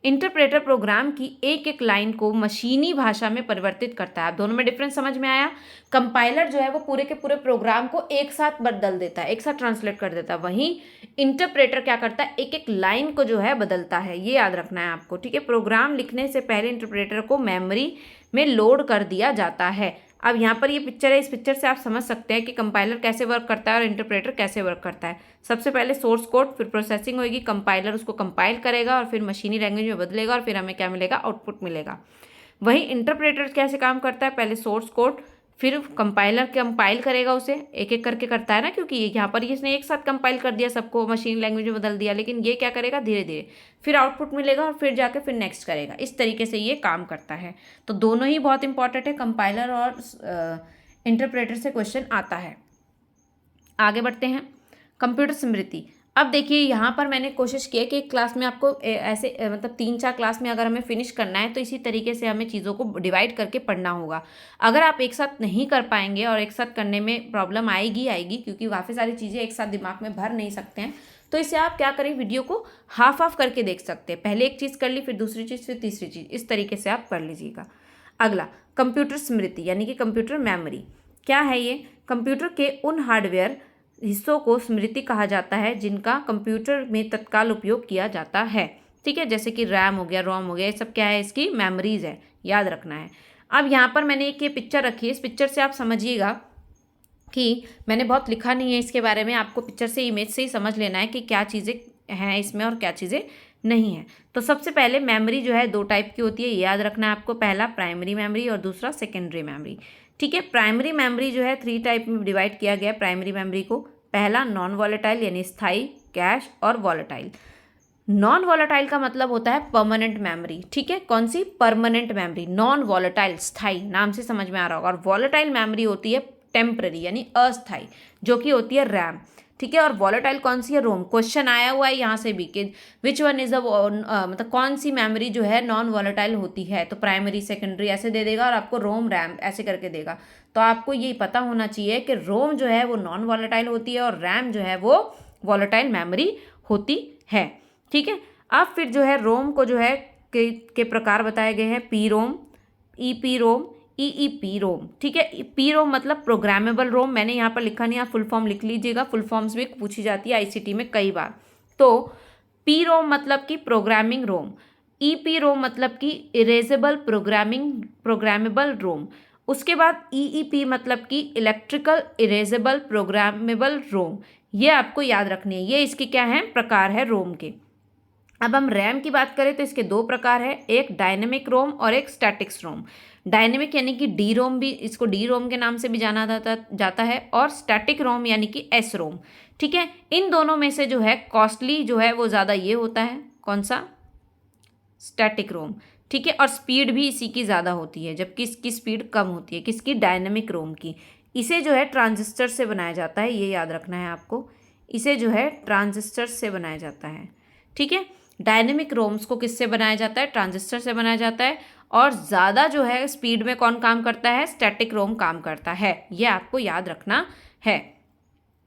Speaker 1: इंटरप्रेटर प्रोग्राम की एक एक लाइन को मशीनी भाषा में परिवर्तित करता है। अब दोनों में डिफरेंस समझ में आया? कंपाइलर जो है वो पूरे के पूरे प्रोग्राम को एक साथ बदल देता है, एक साथ ट्रांसलेट कर देता है। वहीं इंटरप्रेटर क्या करता है? एक एक लाइन को जो है बदलता है। ये याद रखना है आपको। ठीक है, प्रोग्राम लिखने से पहले इंटरप्रेटर को मेमोरी में लोड कर दिया जाता है। अब यहाँ पर ये पिक्चर है, इस पिक्चर से आप समझ सकते हैं कि कंपाइलर कैसे वर्क करता है और इंटरप्रेटर कैसे वर्क करता है। सबसे पहले सोर्स कोड, फिर प्रोसेसिंग होगी, कंपाइलर उसको कंपाइल करेगा और फिर मशीनी लैंग्वेज में बदलेगा और फिर हमें क्या मिलेगा, आउटपुट मिलेगा। वही इंटरप्रेटर कैसे काम करता है, पहले सोर्स कोड, फिर कंपाइलर कंपाइल करेगा उसे, एक एक करके करता है ना, क्योंकि यहाँ पर इसने एक साथ कंपाइल कर दिया, सबको मशीन लैंग्वेज में बदल दिया, लेकिन ये क्या करेगा, धीरे धीरे फिर आउटपुट मिलेगा और फिर जाके फिर नेक्स्ट करेगा। इस तरीके से ये काम करता है। तो दोनों ही बहुत इंपॉर्टेंट है, कंपाइलर और इंटरप्रेटर से क्वेश्चन आता है। आगे बढ़ते हैं, कंप्यूटर स्मृति। अब देखिए यहाँ पर मैंने कोशिश की है कि एक क्लास में आपको ऐसे मतलब 3-4 क्लास में अगर हमें फिनिश करना है तो इसी तरीके से हमें चीज़ों को डिवाइड करके पढ़ना होगा। अगर आप एक साथ नहीं कर पाएंगे और एक साथ करने में प्रॉब्लम आएगी क्योंकि काफ़ी सारी चीज़ें एक साथ दिमाग में भर नहीं सकते हैं, तो इसे आप क्या करें, वीडियो को हाफ हाफ करके देख सकते हैं। पहले एक चीज़ कर ली, फिर दूसरी चीज़, फिर तीसरी चीज़, इस तरीके से आप कर लीजिएगा। अगला, कंप्यूटर स्मृति यानी कि कंप्यूटर मेमोरी। क्या है ये? कंप्यूटर के उन हार्डवेयर हिस्सों को स्मृति कहा जाता है जिनका कंप्यूटर में तत्काल उपयोग किया जाता है। ठीक है, जैसे कि रैम हो गया, रोम हो गया, ये सब क्या है, इसकी मेमोरीज है, याद रखना है। अब यहाँ पर मैंने एक ये पिक्चर रखी है, इस पिक्चर से आप समझिएगा कि मैंने बहुत लिखा नहीं है इसके बारे में, आपको पिक्चर से, इमेज से ही समझ लेना है कि क्या चीज़ें हैं इसमें और क्या चीज़ें नहीं है। तो सबसे पहले मेमोरी जो है 2 टाइप की होती है, ये याद रखना है आपको। पहला प्राइमरी मेमोरी और दूसरा सेकेंडरी मेमोरी। ठीक है, प्राइमरी मेमोरी जो है 3 टाइप में डिवाइड किया गया है प्राइमरी मेमोरी को। पहला नॉन वॉलेटाइल यानी स्थायी, कैश और वॉलेटाइल। नॉन वॉलेटाइल का मतलब होता है परमानेंट मेमोरी। ठीक है, कौन सी? Permanent memory. नॉन वॉलेटाइल स्थायी, नाम से समझ में आ रहा होगा। और वॉलेटाइल मेमोरी होती है टेम्पररी यानी अस्थायी, जो कि होती है रैम। ठीक है, और वॉलेटाइल कौन सी है? रोम। क्वेश्चन आया हुआ है यहाँ से भी कि विच वन इज मतलब कौन सी मेमोरी जो है नॉन वॉलेटाइल होती है, तो प्राइमरी सेकेंडरी ऐसे दे देगा और आपको रोम रैम ऐसे करके देगा। तो आपको ये पता होना चाहिए कि रोम जो है वो नॉन वॉलेटाइल होती है और रैम जो है वो वॉलेटाइल मेमोरी होती है। ठीक है, अब फिर जो है रोम को जो है के प्रकार बताए गए हैं, P ROM, E P ROM, EEP रोम। ठीक है, पी रोम मतलब प्रोग्रामेबल रोम, मैंने यहाँ पर लिखा नहीं, आप फुल फॉर्म लिख लीजिएगा, फुल फॉर्म्स भी पूछी जाती है आईसीटी में कई बार। तो पी रोम मतलब कि प्रोग्रामिंग रोम, EP रोम मतलब कि इरेजेबल प्रोग्रामेबल रोम, उसके बाद EEP मतलब कि इलेक्ट्रिकल इरेजेबल प्रोग्रामेबल रोम। ये आपको याद रखनी है, ये इसके क्या है, प्रकार है रोम के। अब हम रैम की बात करें तो इसके 2 प्रकार है, एक डायनेमिक रोम और एक स्टैटिक्स रोम। डायनेमिक यानी कि डी रोम, भी इसको डी रोम के नाम से भी जाना जाता है, और स्टैटिक रोम यानी कि एस रोम। ठीक है, इन दोनों में से जो है कॉस्टली जो है वो ज़्यादा ये होता है, कौन सा? स्टैटिक रोम। ठीक है, और स्पीड भी इसी की ज़्यादा होती है, जबकि इसकी स्पीड कम होती है, किसकी? डायनेमिक रोम की। इसे जो है ट्रांजिस्टर से बनाया जाता है, ये याद रखना है आपको, इसे जो है ट्रांजिस्टर से बनाया जाता है। ठीक है, डायनेमिक रोम्स को किससे बनाया जाता है? ट्रांजिस्टर से बनाया जाता है। और ज़्यादा जो है स्पीड में कौन काम करता है? स्टैटिक रोम काम करता है, ये आपको याद रखना है।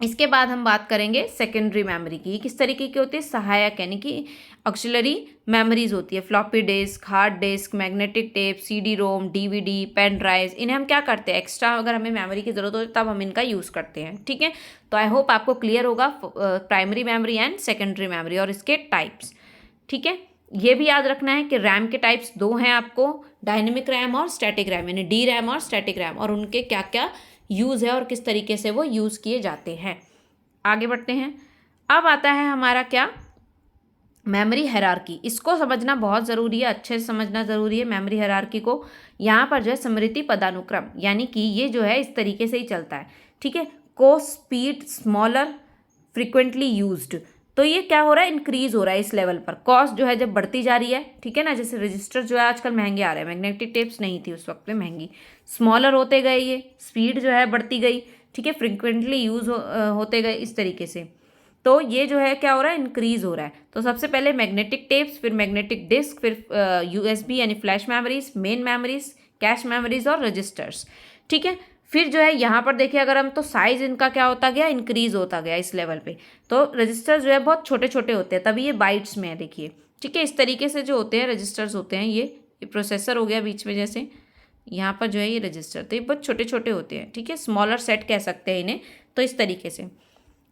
Speaker 1: इसके बाद हम बात करेंगे सेकेंडरी मेमोरी की। किस तरीके की होती है? सहायक यानी कि ऑक्सिलरी मेमोरीज होती है। Floppy disk, hard disk, magnetic tape, CD रोम, DVD, पेन ड्राइव, इन्हें हम क्या करते हैं, एक्स्ट्रा अगर हमें मेमोरी की ज़रूरत हो तब हम इनका यूज़ करते हैं। ठीक है, तो आई होप आपको क्लियर होगा primary memory and secondary memory और इसके टाइप्स। ठीक है, ये भी याद रखना है कि रैम के टाइप्स 2 हैं आपको, डायनेमिक रैम और स्टैटिक रैम, यानी डी रैम और स्टैटिक रैम, और उनके क्या क्या यूज़ है और किस तरीके से वो यूज़ किए जाते हैं। आगे बढ़ते हैं, अब आता है हमारा क्या, मेमोरी हायरार्की। इसको समझना बहुत ज़रूरी है, अच्छे से समझना ज़रूरी है मेमोरी हायरार्की को। यहाँ पर जो है स्मृति पदानुक्रम, यानी कि ये जो है इस तरीके से ही चलता है। ठीक है, को स्पीड स्मॉलर फ्रिक्वेंटली यूज्ड, तो ये क्या हो रहा है, इंक्रीज हो रहा है इस लेवल पर। कॉस्ट जो है जब बढ़ती जा रही है, ठीक है ना, जैसे रजिस्टर जो है आजकल महंगे आ रहे हैं, मैग्नेटिक टेप्स नहीं थी उस वक्त में महंगी, स्मॉलर होते गए, ये स्पीड जो है बढ़ती गई। ठीक है, फ्रिक्वेंटली यूज होते गए इस तरीके से, तो ये जो है क्या हो रहा है, इंक्रीज हो रहा है। तो सबसे पहले मैग्नेटिक टेप्स, फिर मैग्नेटिक डिस्क, फिर USB यानी flash memories, main memories, cash memories और रजिस्टर्स। ठीक है, फिर जो है यहाँ पर देखिए अगर हम, तो साइज इनका क्या होता गया, इंक्रीज होता गया इस लेवल पे। तो रजिस्टर जो है बहुत छोटे छोटे होते हैं, तभी ये बाइट्स में है, देखिए। ठीक है, इस तरीके से जो होते हैं रजिस्टर्स होते हैं, ये प्रोसेसर हो गया बीच में, जैसे यहाँ पर जो है ये रजिस्टर, तो ये बहुत छोटे छोटे होते हैं। ठीक है, स्मॉलर सेट कह सकते हैं इन्हें, तो इस तरीके से।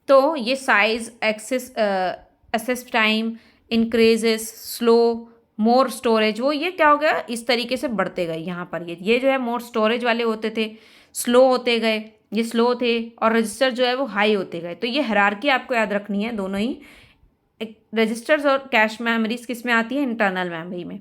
Speaker 1: तो ये size, access time increases, slow, more storage, वो ये क्या हो गया, इस तरीके से बढ़ते गए यहाँ पर। ये जो है मोर स्टोरेज वाले होते थे, स्लो होते गए, ये स्लो थे, और रजिस्टर जो है वो हाई होते गए। तो ये हायरार्की आपको याद रखनी है दोनों ही। रजिस्टर्स और कैश मेमोरीज किस में आती है, इंटरनल मेमोरी में।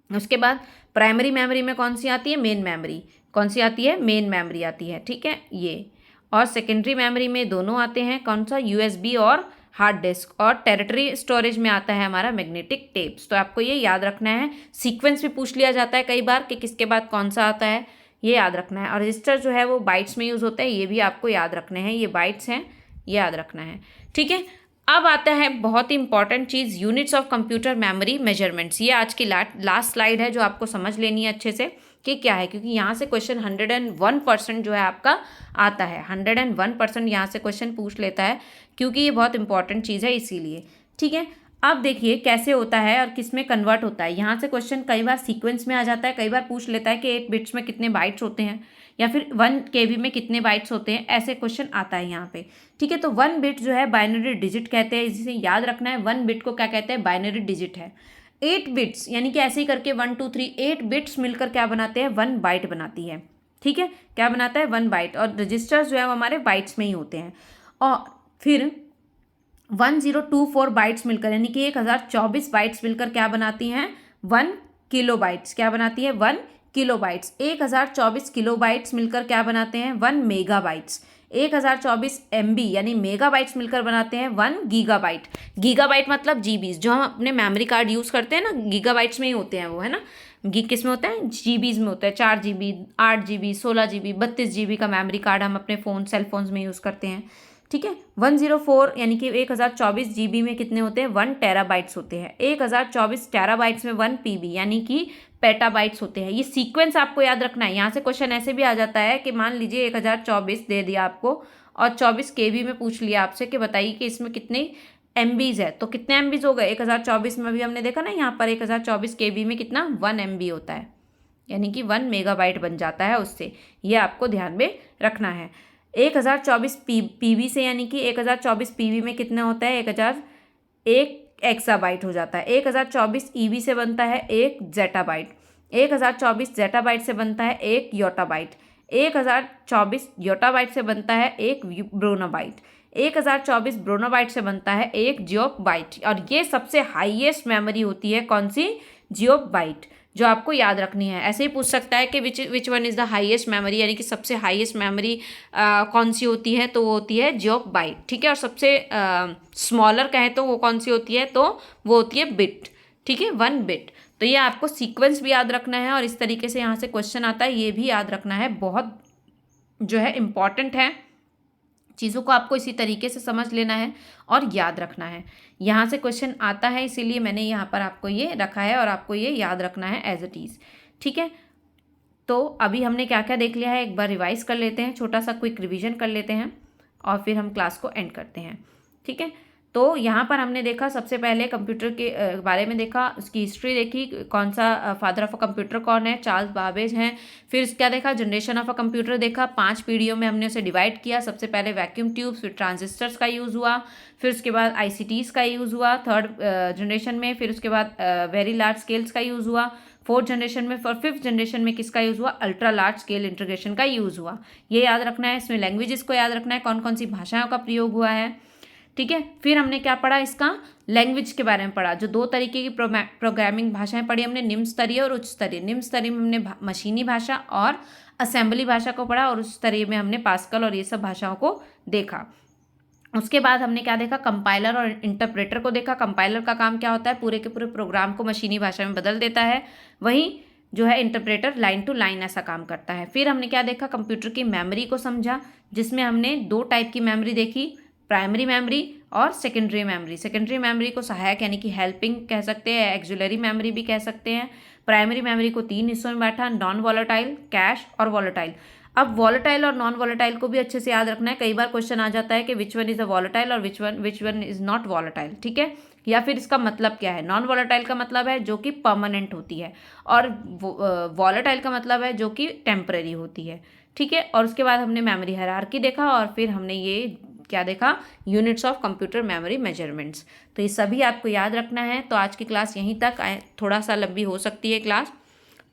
Speaker 1: उसके बाद प्राइमरी मेमोरी में कौन सी आती है, मेन मेमोरी। कौन सी आती है, मेन मेमोरी आती है, ठीक है ये। और सेकेंडरी मेमोरी में दोनों आते हैं, कौन सा, यूएसबी और हार्ड डिस्क। और टेरिटरी स्टोरेज में आता है हमारा मैग्नेटिक टेप्स। तो आपको ये याद रखना है। सीक्वेंस भी पूछ लिया जाता है कई बार कि किसके बाद कौन सा आता है, ये याद रखना है। और रजिस्टर जो है वो बाइट्स में यूज़ होता है, ये भी आपको याद रखने हैं, ये बाइट्स हैं, ये याद रखना है, ठीक है। अब आता है बहुत ही इंपॉर्टेंट चीज़, units of computer memory measurements. ये आज की लास्ट स्लाइड है जो आपको समझ लेनी है अच्छे से कि क्या है, क्योंकि यहाँ से क्वेश्चन 101% जो है आपका आता है। 101% यहाँ से क्वेश्चन पूछ लेता है, क्योंकि ये बहुत इंपॉर्टेंट चीज़ है इसीलिए, ठीक है। अब देखिए कैसे होता है और किस में कन्वर्ट होता है। यहाँ से क्वेश्चन कई बार सीक्वेंस में आ जाता है, कई बार पूछ लेता है कि 8 बिट्स में कितने बाइट्स होते हैं, या फिर 1 KB में कितने बाइट्स होते हैं, ऐसे क्वेश्चन आता है यहाँ पे, ठीक है। तो 1 बिट जो है बाइनरी डिजिट कहते हैं, जिसे याद रखना है। 1 बिट को क्या कहते हैं, बाइनरी डिजिट है। 8 बिट्स यानी कि ऐसे ही करके 1 2 3 8 बिट्स मिलकर क्या बनाते हैं, 1 बाइट बनाती है, ठीक है। क्या बनाता है, 1 बाइट। और रजिस्टर्स जो है वो हमारे बाइट्स में ही होते हैं। और फिर 1024 बाइट्स मिलकर, यानी कि 1024 बाइट्स मिलकर क्या बनाती हैं, 1 किलो बाइट्स। क्या बनाती है, 1 किलो बाइट्स। 1024 किलो बाइट्स मिलकर क्या बनाते हैं, 1 मेगा बाइट्स। 1024 MB यानी मेगा बाइट्स मिलकर बनाते हैं 1 गीगाबाइट। गीगाबाइट मतलब जीबीज, जो हम अपने मेमोरी कार्ड यूज़ करते हैं ना, गीगाबाइट्स में ही होते हैं वो, है ना। किस में होता है, जीबीज में होता है। 4 GB, 8 GB, 16 GB, 32 GB का मेमोरी कार्ड हम अपने फ़ोन, सेल फोन्स में यूज़ करते हैं, ठीक है। 104 यानी कि 1024 GB में कितने होते हैं, 1 टेराबाइट्स होते हैं। 1024 टेराबाइट्स में 1 PB यानी कि पेटाबाइट्स होते हैं। ये सीक्वेंस आपको याद रखना है। यहाँ से क्वेश्चन ऐसे भी आ जाता है कि मान लीजिए 1024 दे दिया आपको और 24 KB में पूछ लिया आपसे कि बताइए कि इसमें कितने MBs है, तो कितने MBs हो गए, 1024 में भी हमने देखा ना, यहाँ पर 1024 KB में कितना, 1 MB होता है, यानी कि 1 मेगाबाइट बन जाता है उससे। ये आपको ध्यान में रखना है। 1024 PB से, यानी कि 1024 PB में कितना होता है, 1 एक्साबाइट हो जाता है। 1024 EB से बनता है 1 जेटाबाइट। 1024 जेटाबाइट से बनता है 1 योटाबाइट। 1024 योटाबाइट से बनता है 1 ब्रोनोबाइट। 1024 ब्रोनोबाइट से बनता है 1 जियोबाइट। और ये सबसे हाईएस्ट मेमोरी होती है, कौन सी, जियोबाइट, जो आपको याद रखनी है। ऐसे ही पूछ सकता है कि which one is the highest memory, यानी कि सबसे हाईएस्ट मेमोरी कौन सी होती है, तो वो होती है जियोबाइट, ठीक है। और सबसे स्मॉलर कहें तो वो कौन सी होती है, तो वो होती है बिट, ठीक है, 1 बिट। तो ये आपको सीक्वेंस भी याद रखना है और इस तरीके से यहाँ से क्वेश्चन आता है, ये भी याद रखना है। बहुत जो है इम्पॉर्टेंट है, चीज़ों को आपको इसी तरीके से समझ लेना है और याद रखना है। यहाँ से क्वेश्चन आता है, इसीलिए मैंने यहाँ पर आपको ये रखा है और आपको ये याद रखना है एज इट इज़, ठीक है। तो अभी हमने क्या क्या देख लिया है, एक बार रिवाइज कर लेते हैं, छोटा सा क्विक रिवीजन कर लेते हैं और फिर हम क्लास को एंड करते हैं, ठीक है। तो यहाँ पर हमने देखा, सबसे पहले कंप्यूटर के बारे में देखा, उसकी हिस्ट्री देखी, कौन सा फादर ऑफ अ कंप्यूटर कौन है, चार्ल्स बाबेज हैं। फिर क्या देखा, जनरेशन ऑफ अ कंप्यूटर देखा, 5 पीढ़ियों में हमने उसे डिवाइड किया। सबसे पहले वैक्यूम ट्यूब्स, फिर ट्रांजिस्टर्स का यूज़ हुआ, फिर उसके बाद ICTs का यूज़ हुआ 3rd जनरेशन में, फिर उसके बाद वेरी लार्ज स्केल्स का यूज़ हुआ 4th जनरेशन में, और 5th जनरेशन में किसका यूज़ हुआ, अल्ट्रा लार्ज स्केल इंटीग्रेशन का यूज़ हुआ। ये याद रखना है। इसमें लैंग्वेजेस को याद रखना है, कौन कौन सी भाषाओं का प्रयोग हुआ है, ठीक है। फिर हमने क्या पढ़ा, इसका लैंग्वेज के बारे में पढ़ा, जो 2 तरीके की प्रोग्रामिंग भाषाएं पढ़ी हमने, निम्न स्तरीय और उच्च स्तरीय। निम्न स्तरीय में हमने मशीनी भाषा और असेंबली भाषा को पढ़ा, और उच्च स्तरीय में हमने पास्कल और ये सब भाषाओं को देखा। उसके बाद हमने क्या देखा, कंपाइलर और इंटरप्रेटर को देखा। कंपाइलर का काम क्या होता है, पूरे के पूरे प्रोग्राम को मशीनी भाषा में बदल देता है। वहीं जो है इंटरप्रेटर लाइन टू लाइन ऐसा काम करता है। फिर हमने क्या देखा, कंप्यूटर की मेमोरी को समझा, जिसमें हमने 2 टाइप की मेमोरी देखी, प्राइमरी मेमोरी और सेकेंडरी मेमोरी। सेकेंडरी मेमोरी को सहायक यानी कि हेल्पिंग कह सकते हैं, एक्सिलरी मेमोरी भी कह सकते हैं। प्राइमरी मेमोरी को 3 हिस्सों में बांटा, नॉन वॉलेटाइल, कैश और वॉलेटाइल। अब वॉलेटाइल और नॉन वॉलेटाइल को भी अच्छे से याद रखना है। कई बार क्वेश्चन आ जाता है कि which one is a volatile और which one is not volatile, ठीक है। या फिर इसका मतलब क्या है, नॉन वॉलेटाइल का मतलब है जो कि परमानेंट होती है, और वॉलेटाइल का मतलब है जो कि टेम्परेरी होती है, ठीक है। और उसके बाद हमने मेमोरी हायरार्की देखा, और फिर हमने ये क्या देखा, units of computer memory measurements. तो ये सभी आपको याद रखना है। तो आज की क्लास यहीं तक, थोड़ा सा लंबी हो सकती है क्लास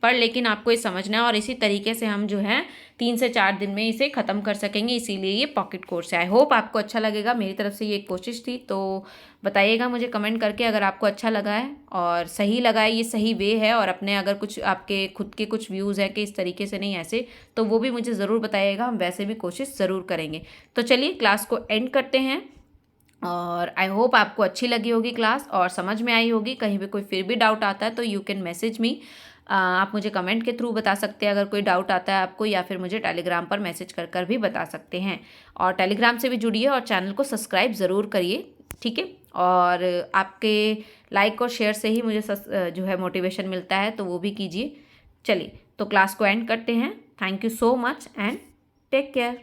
Speaker 1: पर, लेकिन आपको ये समझना है और इसी तरीके से हम जो है 3 से 4 दिन में इसे ख़त्म कर सकेंगे, इसीलिए ये पॉकेट कोर्स है। आई होप आपको अच्छा लगेगा, मेरी तरफ से ये एक कोशिश थी। तो बताइएगा मुझे कमेंट करके अगर आपको अच्छा लगा है और सही लगा है, ये सही वे है, और अपने अगर कुछ आपके खुद के कुछ व्यूज़ हैं कि इस तरीके से नहीं ऐसे, तो वो भी मुझे ज़रूर बताइएगा, हम वैसे भी कोशिश ज़रूर करेंगे। तो चलिए क्लास को एंड करते हैं और आई होप आपको अच्छी लगी होगी क्लास और समझ में आई होगी। कहीं भी कोई फिर भी डाउट आता है तो यू कैन मैसेज मी, आप मुझे कमेंट के थ्रू बता सकते हैं अगर कोई डाउट आता है आपको, या फिर मुझे टेलीग्राम पर मैसेज कर कर भी बता सकते हैं। और टेलीग्राम से भी जुड़िए और चैनल को सब्सक्राइब ज़रूर करिए, ठीक है। और आपके लाइक और शेयर से ही मुझे जो है मोटिवेशन मिलता है, तो वो भी कीजिए। चलिए तो क्लास को एंड करते हैं। Thank you so much and take care.